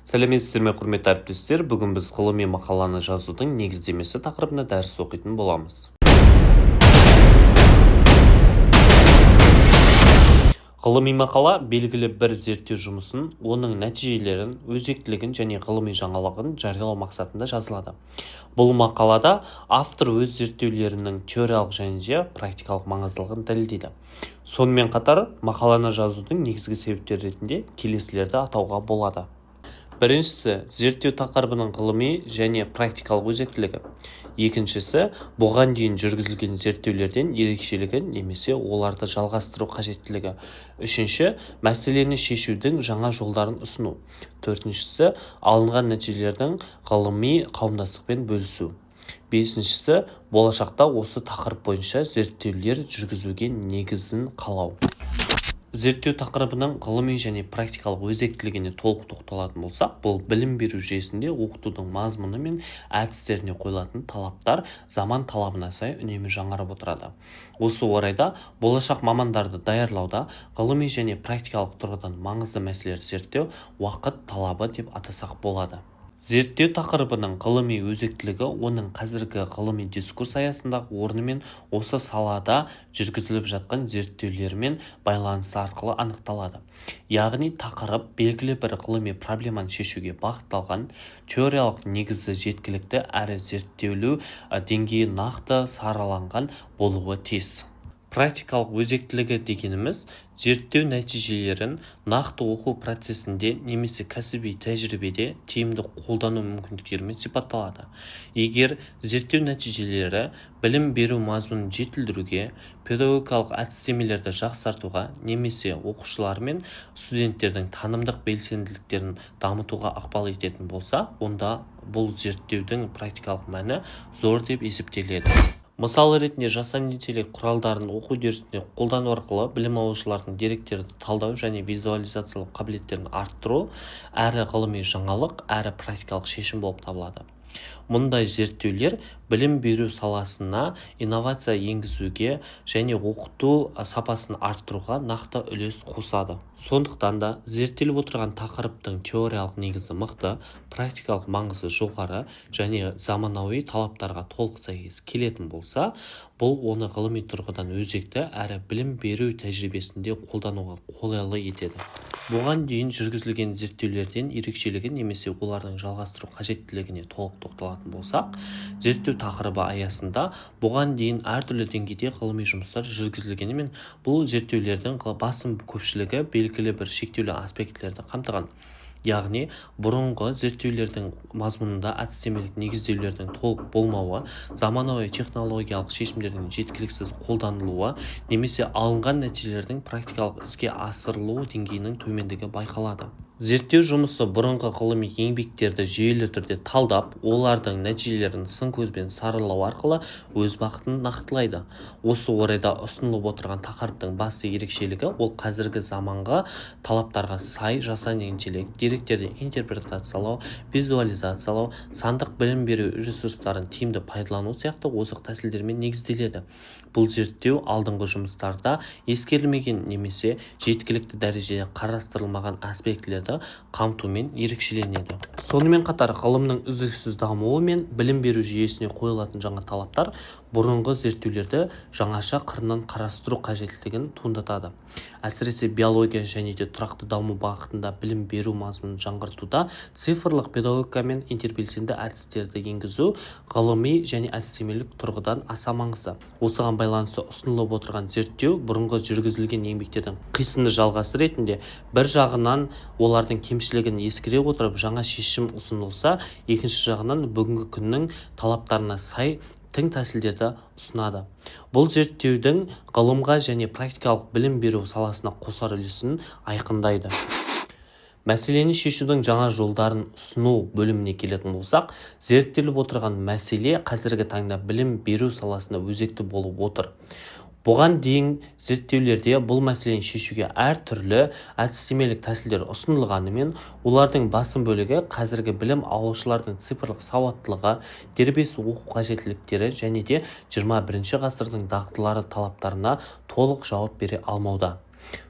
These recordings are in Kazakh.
Сәлеметсіздер ме, құрметті әріптестер. Бүгін біз ғылыми мақаланы жазудың негіздемесі тақырыбында дәріс оқитын боламыз. Ғылыми мақала белгілі бір зерттеу жұмысын, оның нәтижелерін, өзектілігін және ғылыми жаңалығын жариялау мақсатында жазылады. Бұл мақалада автор өз зерттеулерінің теориялық және практикалық маңыздылығын дәлелдейді. Сонымен қатар, мақаланы жазудың негізгі себептері ретінде келесілерді атауға болады. Біріншісі, зерттеу тақырыбының ғылыми және практикалық өзектілігі. Екіншісі, бұған дейін жүргізілген зерттеулерден ерекшелігі немесе оларды жалғастыру қажеттілігі. Үшінші, мәселені шешудің жаңа жолдарын ұсыну. Төртіншісі, алынған нәтижелердің ғылыми қауымдастықпен бөлісу. Бесіншісі, болашақта осы тақырып бойынша зерттеулер жүргізуге негізін қалау. Зерттеу тақырыбының ғылыми және практикалық өзектілігіне толық тоқталатын болсақ, бұл білім беру жүйесінде оқытудың мазмұны мен әдістеріне қойылатын талаптар заман талабына сай үнемі жаңарып отырады. Осы орайда болашақ мамандарды даярлауда ғылыми және практикалық тұрғыдан маңызды мәселелерді зерттеу уақыт талабы деп атасақ болады. Зерттеу тақырыбының ғылыми өзектілігі оның қазіргі ғылыми дискурс аясындағы орны мен осы салада жүргізіліп жатқан зерттеулермен байланысы арқылы анықталады. Яғни тақырып белгілі бір ғылыми проблеманы шешуге бағытталған, теориялық негізі жеткілікті әрі зерттеулі деңгейі нақты сараланған болуы тиіс. Практикалық өзектілігі дегеніміз зерттеу нәтижелерін нақты оқу процесінде немесе кәсіби тәжірибеде тиімді қолдану мүмкіндіктерімен сипатталады. Егер зерттеу нәтижелері білім беру мазмұнын жетілдіруге, педагогикалық әдістемелерді жақсартуға немесе оқушылар мен студенттердің танымдық белсенділіктерін дамытуға ықпал ететін болса, онда бұл зерттеудің практикалық мәні зор деп есептеледі. Мысалы ретінде жасанды интеллект құралдарын оқу үдерісінде қолдану арқылы білім алушылардың деректерді талдау және визуализациялау қабілеттерін арттыру әрі ғылыми жаңалық, әрі практикалық шешім болып табылады. Мұндай зерттеулер білім беру саласына инновация енгізуге және оқыту сапасын арттыруға нақты үлес қосады. Сондықтан да зерттеліп отырған тақырыптың теориялық негізі мықты, практикалық маңызы жоғары және заманауи талаптарға толық сәйкес келетін болса, бұл оны ғылыми тұрғыдан өзекті әрі білім беру тәжірибесінде қолдануға қолайлы етеді. Бұған дейін жүргізілген зерттеулерден ерекшелігі немесе олардың жалғастыру қажеттілігіне толық тоқталатын болсақ, зерттеу тақырыбы аясында бұған дейін әртүрлі деңгейде ғылыми жұмыстар жүргізілгенімен, бұл зерттеулердің басым көпшілігі белгілі бір шектеулі аспектілерді қамтыған. Яғни, бұрынғы зерттеулердің мазмұнында әдістемелік негіздеулердің толық болмауы, заманауи технологиялық шешімдердің жеткіліксіз қолданылуы немесе алынған нәтижелердің практикалық іске асырылу деңгейінің төмендігі байқалады. Зерттеу жұмысы бұрынғы ғылыми еңбектерді жүйелі түрде талдап, олардың нәтижелерін сын көзбен саралау арқылы өз бағытын нақтылайды. Осы орайда ұсынылып отырған тақырыптың басты ерекшелігі ол қазіргі заманғы талаптарға сай жасанды интеллект, деректерді интерпретациялау, визуализациялау, сандық білім беру ресурстарын тиімді пайдалану сияқты озық тәсілдермен негізделеді. Бұл зерттеу алдыңғы жұмыстарда ескерілмеген немесе жеткілікті дәрежеде қарастырылмаған аспектілерді қамтумен ерекшеленеді. Сонымен қатар ғылымның үздіксіз дамуы мен білім беру жүйесіне қойылатын жаңа талаптар бұрынғы зерттеулерді жаңаша қырынан қарастыру қажеттілігін туындатады. Әсіресе биология және де тұрақты даму бағытында білім беру мазмұнын жаңғыртуда цифрлық педагогика мен интербелсенді әдістерді енгізу ғылыми және әдістемелік тұрғыдан аса маңызды. Осыған байланысты ұсынылып отырған зерттеу бұрынғы жүргізілген еңбектердің қисынды жалғасы ретінде бір жағынан олардың кемшілігін ескере отырып жаңа шешім ұсынылса, екінші жағынан бүгінгі күннің талаптарына сай тың тәсілдерді ұсынады. Бұл зерттеудің ғылымға және практикалық білім беру саласына қосар үлесін айқындайды. Мәселені шешудің жаңа жолдарын ұсыну бөліміне келетін болсақ, зерттеліп отырған мәселе қазіргі таңда білім беру саласында өзекті болып отыр. Бұған дейін зерттеулерде бұл мәселені шешуге әртүрлі әдістемелік тәсілдер ұсынылғанымен, олардың басым бөлігі қазіргі білім алушылардың цифрлық сауаттылығы, дербес оқу қажеттіліктері және де 21 ғасырдың дағдылары талаптарына толық жауап бере алмауда.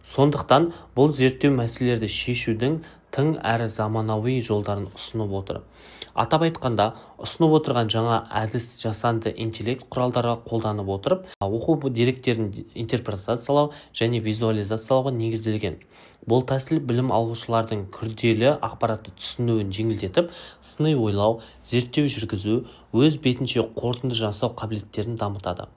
Сондықтан бұл зерттеу мәселелерді шешудің тың әрі заманауи жолдарын ұсынып отыр. Атап айтқанда, ұсынып отырған жаңа әдіс жасанды интеллект құралдары қолданып отырып, оқу деректерін интерпретациялау және визуализациялауға негізделген. Бұл тәсіл білім алушылардың күрделі ақпаратты түсінуін жеңілдетіп, сыни ойлау, зерттеу жүргізу, өз бетінше қорытынды жасау қабілеттерін дамытады.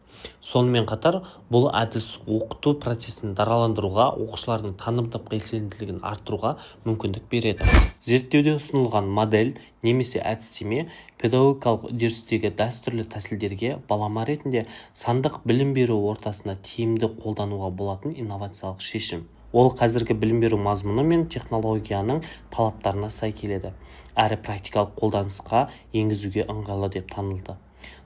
Сонымен қатар, бұл әдіс оқыту процесін дараландыруға, оқушылардың танымдық белсенділігін арттыруға мүмкіндік береді. Зерттеуде ұсынылған модель немесе әдістеме педагогикалық үдерістегі дәстүрлі тәсілдерге балама ретінде сандық білім беру ортасында тиімді қолдануға болатын инновациялық шешім. Ол қазіргі білім беру мазмұны мен технологияның талаптарына сай келеді, әрі практикалық қолданысқа енгізуге ыңғайлы деп танылды.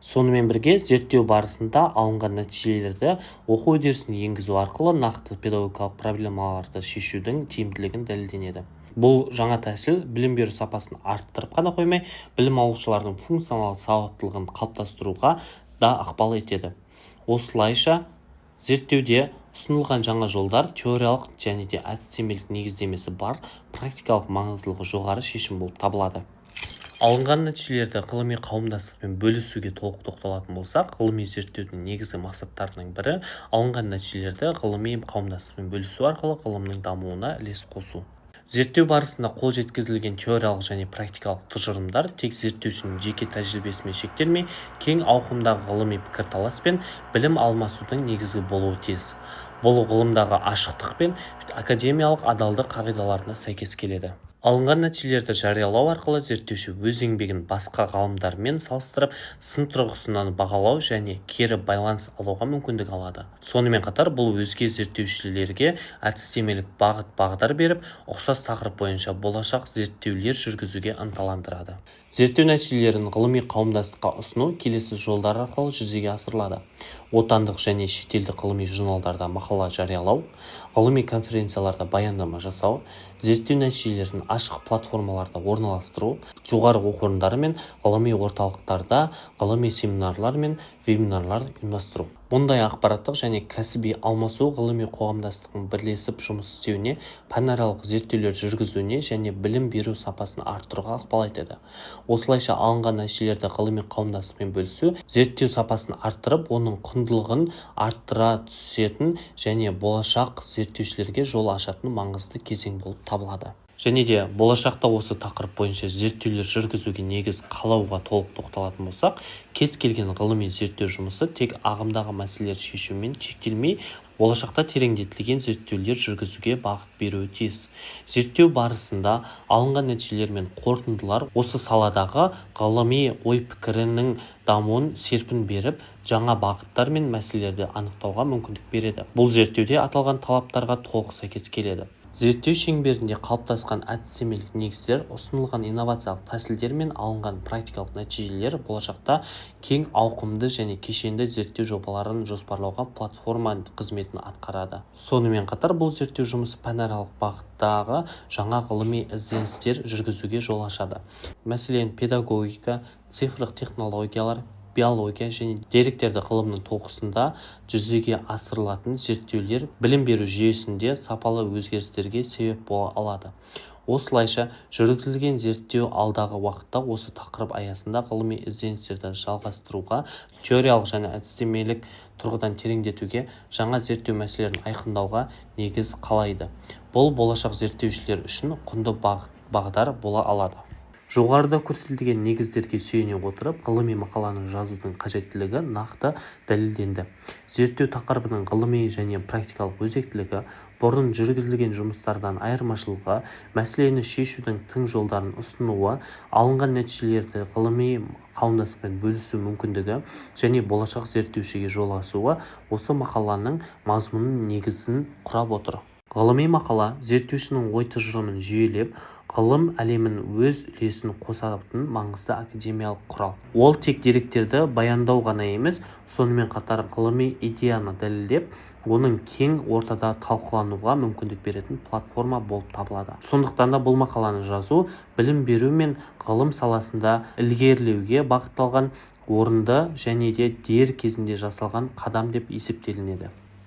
Сонымен бірге, зерттеу барысында алынған нәтижелерді оқу үдерісіне енгізу арқылы нақты педагогикалық проблемаларды шешудің тиімділігін дәлелденеді. Бұл жаңа тәсіл білім беру сапасын арттырып қана қоймай, білім алушылардың функционал сауаттылығын қалыптастыруға да ықпал етеді. Осылайша, зерттеуде ұсынылған жаңа жолдар теориялық және де әдістемелік негіздемесі бар, практикалық маңыздылығы жоғары шешім болып табылады. Алынған нәтижелерді ғылыми қауымдастықпен бөлісуге толық тоқталатын болсақ, ғылыми зерттеудің негізгі мақсаттарының бірі алынған нәтижелерді ғылыми қауымдастықпен бөлісу арқылы ғылымның дамуына үлес қосу. Зерттеу барысында қол жеткізілген теориялық және практикалық тұжырымдар тек зерттеушінің жеке тәжірибесімен шектелмей, кең ауқымдағы ғылыми пікірталас пен білім алмасудың негізі болуы тиіс. Бұл ғылымдағы ашықтық пен академиялық адалдық қағидаларына сәйкес келеді. Алынған нәтижелерді жариялау арқылы зерттеуші өз еңбегін басқа ғалымдармен салыстырып, сын тұрғысынан бағалау және кері байланыс алуға мүмкіндік алады. Сонымен қатар, бұл өзге зерттеушілерге әдістемелік бағыт-бағдар беріп, ұқсас тақырып бойынша болашақ зерттеулер жүргізуге ынталандырады. Зерттеу нәтижелерін ғылыми қауымдастыққа ұсыну келесі жолдар арқылы жүзеге асырылады. Отандық және шетелдік ғылыми журналдарда мақала жариялау, ғылыми конференцияларда баяндама жасау, зерттеу нәтижелерін ашық платформаларда орналастыру, жоғары оқу орындары мен ғылыми орталықтарда ғылыми семинарлар мен вебинарлар ұйымдастыру. Мұндай ақпараттық және кәсіби алмасу ғылыми қоғамдастықтың бірлесіп жұмыс істеуіне, пәнаралық зерттеулер жүргізуіне және білім беру сапасын арттыруға ықпал етеді. Осылайша алынған нәтижелерді ғылыми қауымдастықпен бөлісу, зерттеу сапасын арттырып, оның құндылығын арттыра түсетін және болашақ зерттеушілерге жол ашатын маңызды кезең болып табылады. Және де болашақта осы тақырып бойынша зерттеулер жүргізуге негіз қалауға толық тоқталатын болсақ, кез келген ғылыми зерттеу жұмысы тек ағымдағы мәселелер шешумен шектелмей, болашақта тереңдетілген зерттеулер жүргізуге бағыт беруі тиіс. Зерттеу барысында алынған нәтижелер мен қорытындылар осы саладағы ғылыми ой-пікірінің дамуын серпін беріп, жаңа бағыттар мен мәселелерді анықтауға мүмкіндік береді. Бұл зерттеуде аталған талаптарға толық сәйкес келеді. Зерттеу шеңберінде қалыптасқан әдістемелік негіздер, ұсынылған инновациялық тәсілдер мен алынған практикалық нәтижелер болашақта кең ауқымды және кешенді зерттеу жобаларын жоспарлауға платформа қызметін атқарады. Сонымен қатар, бұл зерттеу жұмысы пәнаралық бағыттағы жаңа ғылыми ізденістер жүргізуге жол ашады. Мәселен, педагогика, цифрлық технологиялар, биология және деректерді ғылымның тоғысында жүзеге асырылатын зерттеулер білім беру жүйесінде сапалы өзгерістерге себеп бола алады. Осылайша, жүргізілген зерттеу алдағы уақытта осы тақырып аясында ғылыми ізденістерді жалғастыруға, теориялық және әдістемелік тұрғыдан тереңдетуге, жаңа зерттеу мәселелерін айқындауға негіз қалайды. Бұл болашақ зерттеушілер үшін құнды бағдар бола алады. Жоғарыда көрсетілген негіздерге сүйене отырып, ғылыми мақаланы жазудың қажеттілігі нақты дәлелденді. Зерттеу тақырыбының ғылыми және практикалық өзектілігі, бұрын жүргізілген жұмыстардан айырмашылығы, мәселені шешудің тың жолдарын ұсынуы, алынған нәтижелерді ғылыми қауымдастықпен бөлісу мүмкіндігі және болашақ зерттеушіге жол ашуы осы мақаланың мазмұнының негізін құрап отыр. Ғылыми мақала зерттеушінің ой тұжырымын жүйелеп, ғылым әлемін өз үлесін қосатын маңызды академиялық құрал. Ол тек деректерді баяндау ғана емес, сонымен қатар ғылыми идеяны дәлелдеп, оның кең ортада талқылануға мүмкіндік беретін платформа болып табылады. Сондықтан да бұл мақаланы жазу білім беру мен ғылым саласында ілгерілеуге бағытталған орынды және де дер кезінде жасалған қадам деп есептелінеді.